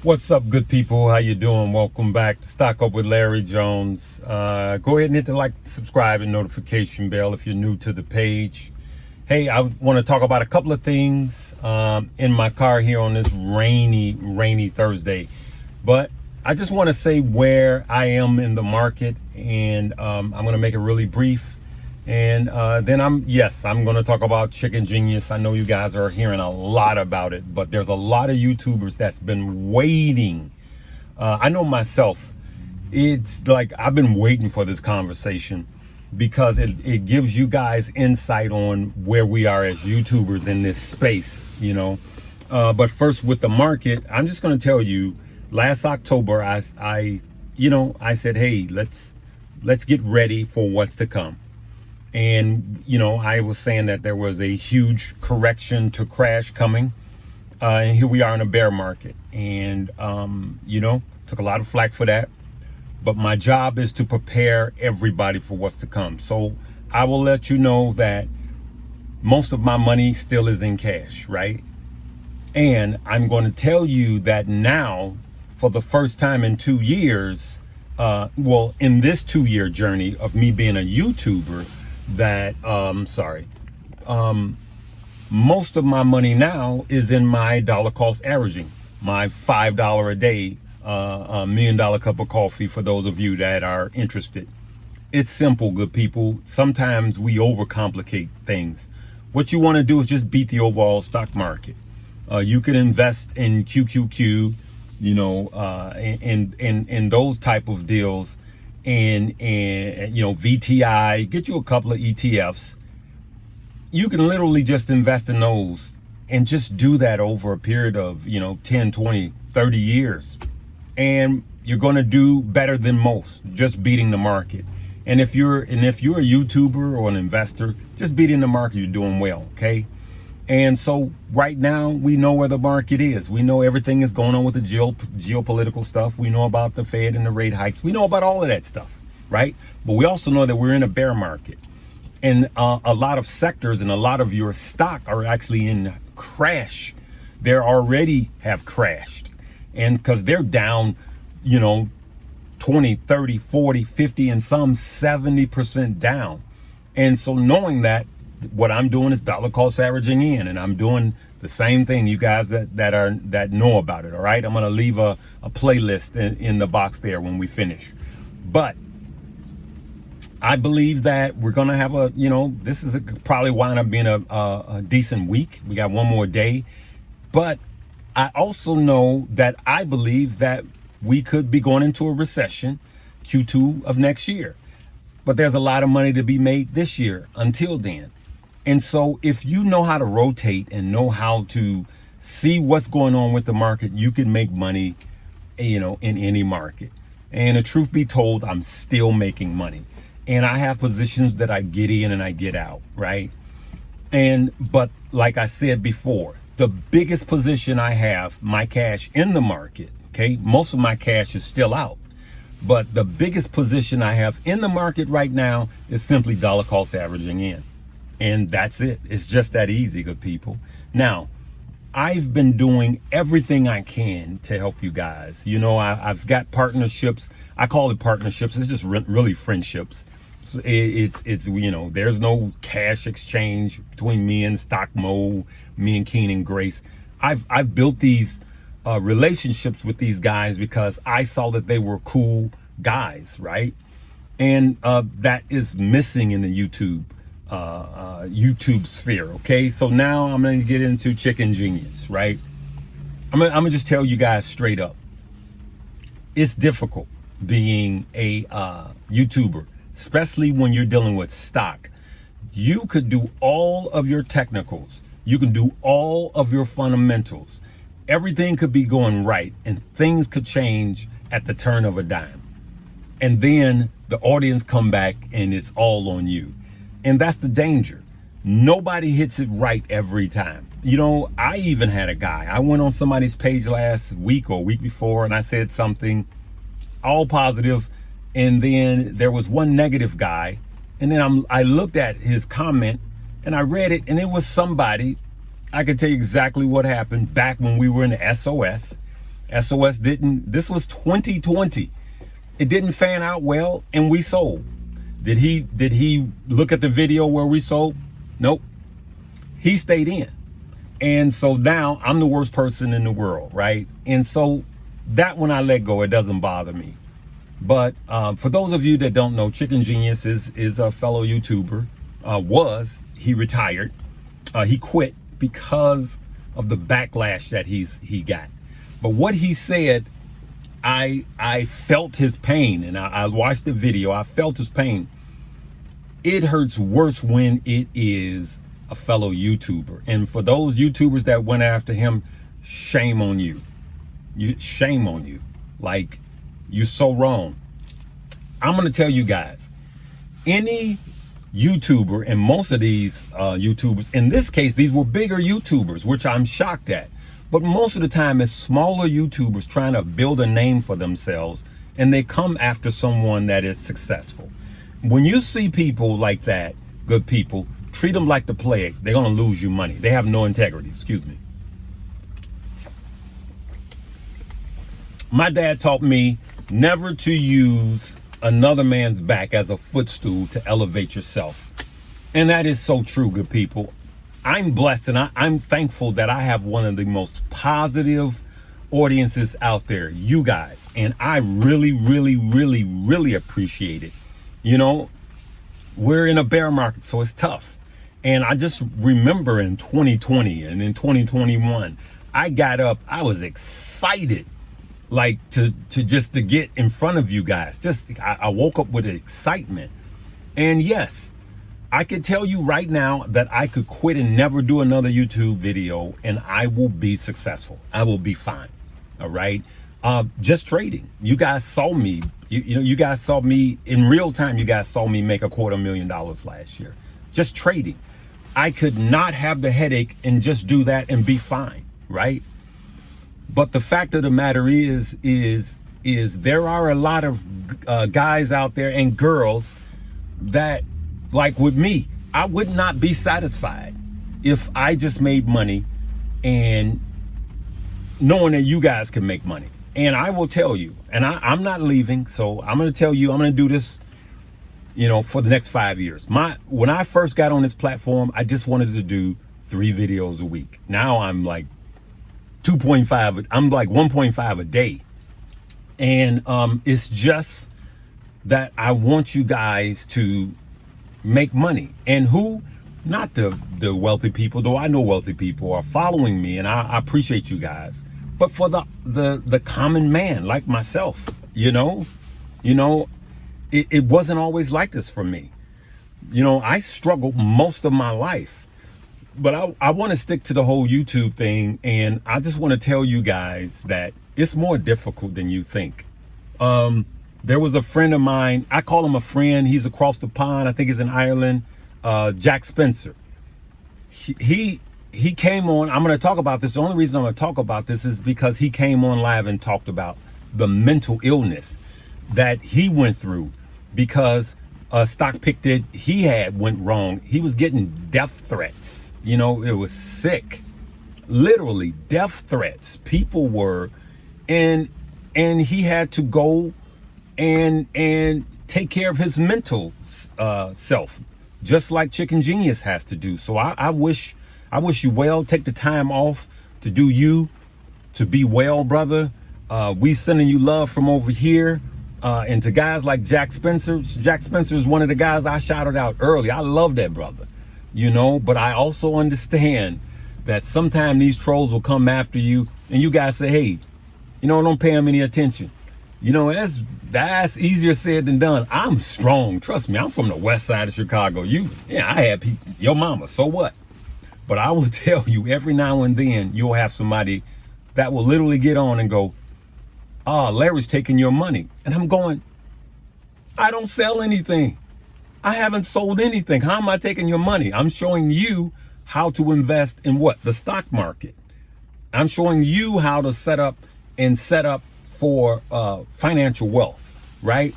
What's up, good people? How you doing? Welcome back to Stock Up with Larry Jones. Go ahead and hit the like, subscribe, and notification bell if you're new to the page. Hey, I want to talk about a couple of things in my car here on this rainy Thursday. But I just want to say where I am in the market, and I'm going to make it really brief. And then I'm going to talk about Chicken Genius. I know you guys are hearing a lot about it, but there's a lot of YouTubers that's been waiting. I know myself, it's like I've been waiting for this conversation because it gives you guys insight on where we are as YouTubers in this space, you know. But first with the market, I'm just going to tell you, last October, I said, hey, let's get ready for what's to come. And, you know, I was saying that there was a huge correction to crash coming. And here we are in a bear market. And, took a lot of flack for that. But my job is to prepare everybody for what's to come. So I will let you know that most of my money still is in cash, right? And I'm going to tell you that now, for the first time in 2 years, in this 2-year journey of me being a YouTuber, that most of my money now is in my dollar cost averaging, my $5 a day $1 million cup of coffee. For those of you that are interested, it's simple, good people. Sometimes we overcomplicate things. What you want to do is just beat the overall stock market. You can invest in QQQ, in those type of deals. And VTI, get you a couple of ETFs. You can literally just invest in those and just do that over a period of 10, 20, 30 years, and you're going to do better than most, just beating the market. And if you're a YouTuber or an investor, just beating the market, you're doing well. Okay. And so right now we know where the market is. We know everything is going on with the geopolitical stuff. We know about the Fed and the rate hikes. We know about all of that stuff, right? But we also know that we're in a bear market, and a lot of sectors and a lot of your stock are actually in crash. They already have crashed, and because they're down, 20, 30, 40, 50, and some 70% down. And so knowing that, what I'm doing is dollar cost averaging in, and I'm doing the same thing. You guys that know about it, all right? I'm gonna leave a playlist in the box there when we finish. But I believe that we're gonna have this is probably wind up being a decent week. We got one more day, but I also know that I believe that we could be going into a recession Q2 of next year. But there's a lot of money to be made this year until then. And so if you know how to rotate and know how to see what's going on with the market, you can make money, in any market. And the truth be told, I'm still making money. And I have positions that I get in and I get out, right? But like I said before, the biggest position I have, my cash in the market, okay? Most of my cash is still out. But the biggest position I have in the market right now is simply dollar cost averaging in. And that's it. It's just that easy, good people. Now, I've been doing everything I can to help you guys. I've got partnerships. I call it partnerships. It's just really friendships. So it's there's no cash exchange between me and Stockmo, me and Keen and Grace. I've built these relationships with these guys because I saw that they were cool guys, right? And that is missing in the YouTube sphere. Okay, so now I'm going to get into Chicken Genius, right? I'm gonna just tell you guys straight up, it's difficult being a YouTuber, especially when you're dealing with stock. You could do all of your technicals, you can do all of your fundamentals, everything could be going right, and things could change at the turn of a dime, and then the audience come back and it's all on you. And that's the danger. Nobody hits it right every time. I even had a guy, I went on somebody's page last week or week before, and I said something all positive, and then there was one negative guy, and then I looked at his comment and I read it, and it was somebody, I could tell you exactly what happened back when we were in the SOS, SOS didn't, this was 2020. It didn't fan out well and we sold. Did he look at the video where we sold? Nope. He stayed in. And so now I'm the worst person in the world, right? And so that when I let go, it doesn't bother me. But for those of you that don't know, Chicken Genius is a fellow YouTuber. He retired. He quit because of the backlash that he got. But what he said, I felt his pain, and I watched the video. I felt his pain. It hurts worse when it is a fellow YouTuber. And for those YouTubers that went after him, shame on you. Shame on you. Like, you're so wrong. I'm going to tell you guys, any YouTuber, and most of these YouTubers, in this case, these were bigger YouTubers, which I'm shocked at. But most of the time, it's smaller YouTubers trying to build a name for themselves, and they come after someone that is successful. When you see people like that, good people, treat them like the plague. They're going to lose you money. They have no integrity. Excuse me. My dad taught me never to use another man's back as a footstool to elevate yourself. And that is so true, good people. I'm blessed and I'm thankful that I have one of the most positive audiences out there, you guys. And I really, really, really, really appreciate it. You know, we're in a bear market, so it's tough. And I just remember in 2020 and in 2021, I got up, I was excited, like to get in front of you guys. I woke up with excitement. And yes, I could tell you right now that I could quit and never do another YouTube video and I will be successful. I will be fine. All right. Just trading. You guys saw me, you guys saw me in real time. You guys saw me make $250,000 last year. Just trading. I could not have the headache and just do that and be fine. Right. But the fact of the matter is there are a lot of guys out there and girls that, like with me, I would not be satisfied if I just made money and knowing that you guys can make money. And I will tell you, and I'm not leaving, so I'm going to tell you, I'm going to do this, for the next 5 years. When I first got on this platform, I just wanted to do 3 videos a week. Now I'm like 2.5, I'm like 1.5 a day. And it's just that I want you guys to make money. And who? Not the wealthy people, though I know wealthy people are following me, and I appreciate you guys. But for the common man like myself, it wasn't always like this for me. I struggled most of my life. But I want to stick to the whole YouTube thing, and I just want to tell you guys that it's more difficult than you think. There was a friend of mine, I call him a friend, he's across the pond, I think he's in Ireland, Jack Spencer. He came on, I'm going to talk about this, the only reason I'm going to talk about this is because he came on live and talked about the mental illness that he went through because a stock pick that he had went wrong. He was getting death threats. It was sick, literally death threats. People were, and he had to go and take care of his mental self, just like Chicken Genius has to do. So I wish you well. Take the time off to do you, to be well, brother. We sending you love from over here. And to guys like Jack Spencer is one of the guys I shouted out early. I love that brother, but I also understand that sometimes these trolls will come after you and you guys say, hey, don't pay them any attention. That's easier said than done. I'm strong. Trust me, I'm from the west side of Chicago. I had people, your mama, so what? But I will tell you, every now and then you'll have somebody that will literally get on and go, Larry's taking your money. And I'm going, I don't sell anything. I haven't sold anything. How am I taking your money? I'm showing you how to invest in what? The stock market. I'm showing you how to set up for financial wealth, right?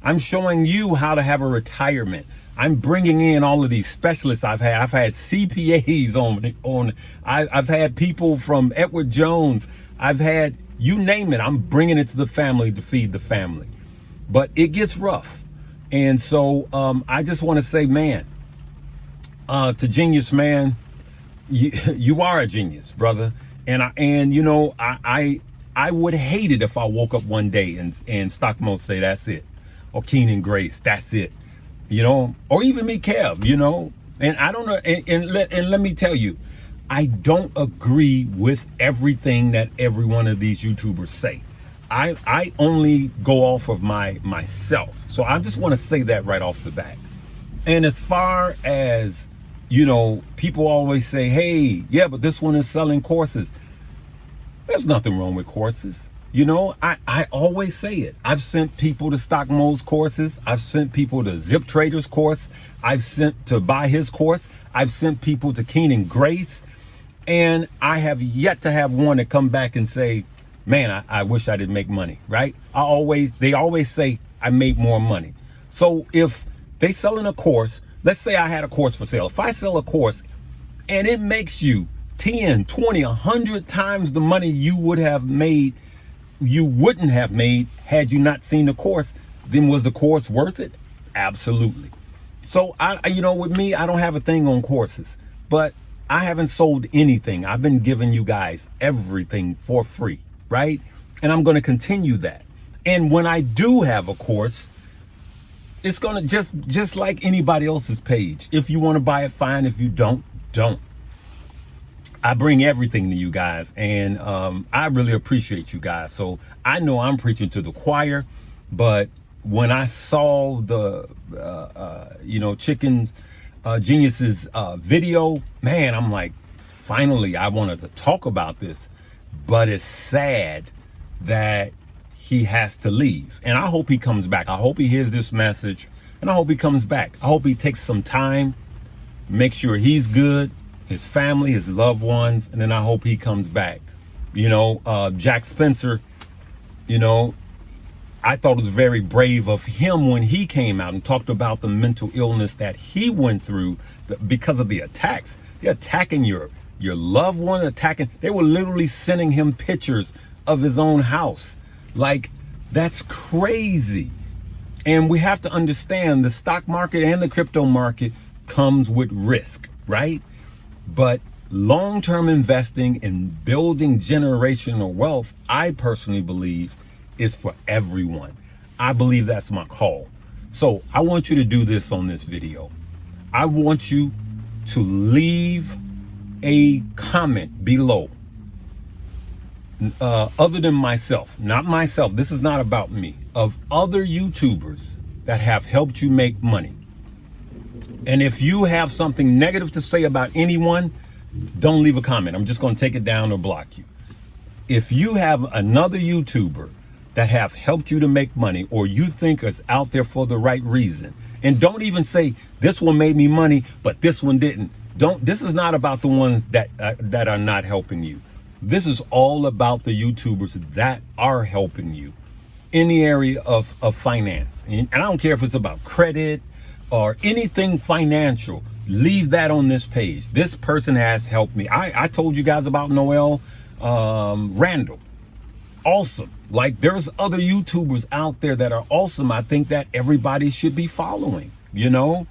I'm showing you how to have a retirement. I'm bringing in all of these specialists I've had CPAs on. I've had people from Edward Jones. I've had, you name it, I'm bringing it to the family to feed the family. But it gets rough. And so I just want to say, man, to Genius Man, you are a genius, brother. And you know, I would hate it if I woke up one day and Stock Mode say that's it, or Keenan Grace, that's it, you know, or even me, Kev, you know. And I don't know, and let me tell you, I don't agree with everything that every one of these YouTubers say. I only go off of myself. So I just want to say that right off the bat. And as far as, you know, people always say, hey, yeah, but this one is selling courses. There's nothing wrong with courses. You know, I always say it. I've sent people to Stock Mode's courses. I've sent people to Zip Trader's course. I've sent to buy his course. I've sent people to Keenan Grace. And I have yet to have one that come back and say, man, I wish I didn't make money, right? They always say I made more money. So if they selling a course, let's say I had a course for sale. If I sell a course and it makes you 10, 20, 100 times the money you wouldn't have made had you not seen the course, then was the course worth it? Absolutely. So you know, with me, I don't have a thing on courses, but I haven't sold anything. I've been giving you guys everything for free, right? And I'm going to continue that. And when I do have a course, it's going to just like anybody else's page. If you want to buy it, fine. If you don't. I bring everything to you guys, and I really appreciate you guys. So I know I'm preaching to the choir, but when I saw the you know, Genius's video, man, I'm like, finally, I wanted to talk about this. But it's sad that he has to leave, and I hope he comes back. I hope he hears this message, and I hope he comes back. I hope he takes some time, make sure he's good, his family, his loved ones, and then I hope he comes back. You know, Jack Spencer, you know, I thought it was very brave of him when he came out and talked about the mental illness that he went through because of the attacks. They're attacking your loved one, they were literally sending him pictures of his own house. Like, that's crazy. And we have to understand the stock market and the crypto market comes with risk, right? But long-term investing and building generational wealth, I personally believe, is for everyone. I believe that's my call. So I want you to do this on this video. I want you to leave a comment below, other than myself, not myself. This is not about me, of other YouTubers that have helped you make money. And if you have something negative to say about anyone, don't leave a comment. I'm just going to take it down or block you. If you have another YouTuber that have helped you to make money, or you think is out there for the right reason, and don't even say this one made me money, but this one didn't. This is not about the ones that are not helping you. This is all about the YouTubers that are helping you in the area of finance. And I don't care if it's about credit or anything financial. Leave that on this page. This person has helped me. I told you guys about Noel Randall. Awesome. Like, there's other YouTubers out there that are awesome. I think that everybody should be following, you know.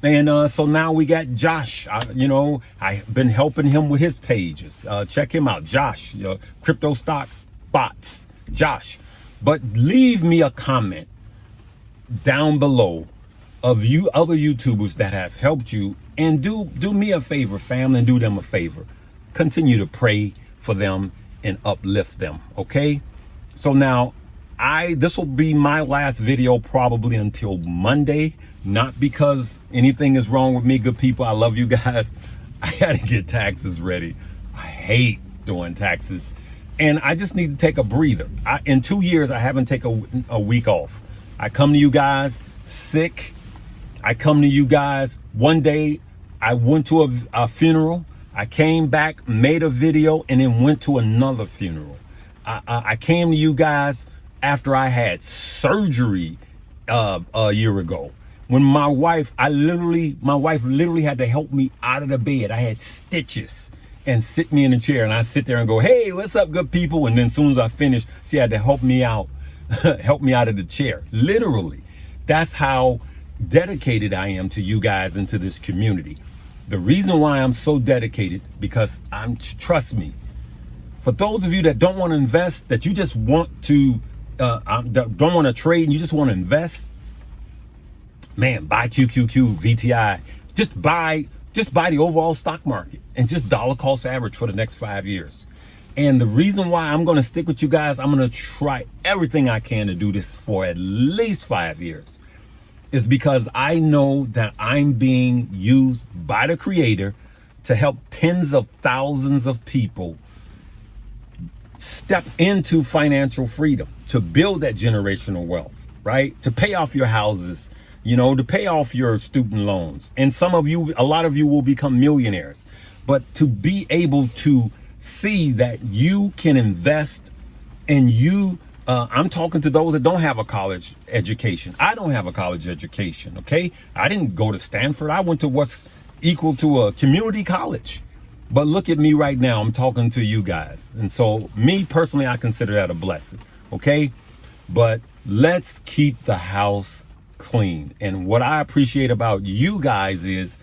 And so now we got Josh. You know, I've been helping him with his pages. Check him out, Josh, Crypto Stock Bots, Josh. But leave me a comment down below of you other YouTubers that have helped you, and do me a favor, family, and do them a favor. Continue to pray for them and uplift them, okay? So now this will be my last video probably until Monday. Not because anything is wrong with me, good people. I love you guys. I gotta get taxes ready. I hate doing taxes, and I just need to take a breather. In 2 years, I haven't taken a week off. I come to you guys sick. I come to you guys. One day, I went to a funeral. I came back, made a video, and then went to another funeral. I came to you guys after I had surgery a year ago. When my wife literally had to help me out of the bed. I had stitches, and sit me in a chair, and I sit there and go, hey, what's up, good people? And then as soon as I finished, she had to help me out, help me out of the chair. Literally. That's how dedicated I am to you guys and to this community. The reason why I'm so dedicated, because trust me, for those of you that don't want to invest, that you just want to, don't want to trade and you just want to invest, man, buy QQQ, VTI, just buy the overall stock market and just dollar cost average for the next 5 years. And the reason why I'm going to stick with you guys, I'm going to try everything I can to do this for at least 5 years, is because I know that I'm being used by the Creator to help tens of thousands of people step into financial freedom, to build that generational wealth, right? To pay off your houses, to pay off your student loans. And a lot of you will become millionaires. But to be able to see that you can invest, and I'm talking to those that don't have a college education. I don't have a college education, okay? I didn't go to Stanford. I went to what's equal to a community college. But look at me right now. I'm talking to you guys. And so me personally, I consider that a blessing, okay? But let's keep the house clean. And what I appreciate about you guys is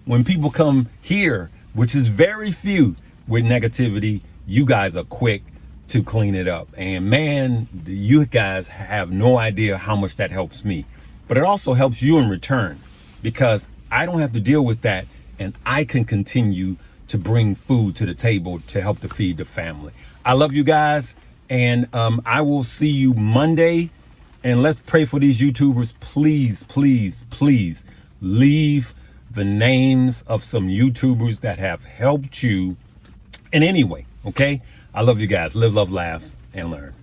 when people come here, which is very few, with negativity, you guys are quick to clean it up. And man, you guys have no idea how much that helps me. But it also helps you in return, because I don't have to deal with that, and I can continue to bring food to the table to help to feed the family. I love you guys, and I will see you Monday. And let's pray for these YouTubers. Please, please, please leave the names of some YouTubers that have helped you in any way, okay? I love you guys. Live, love, laugh, and learn.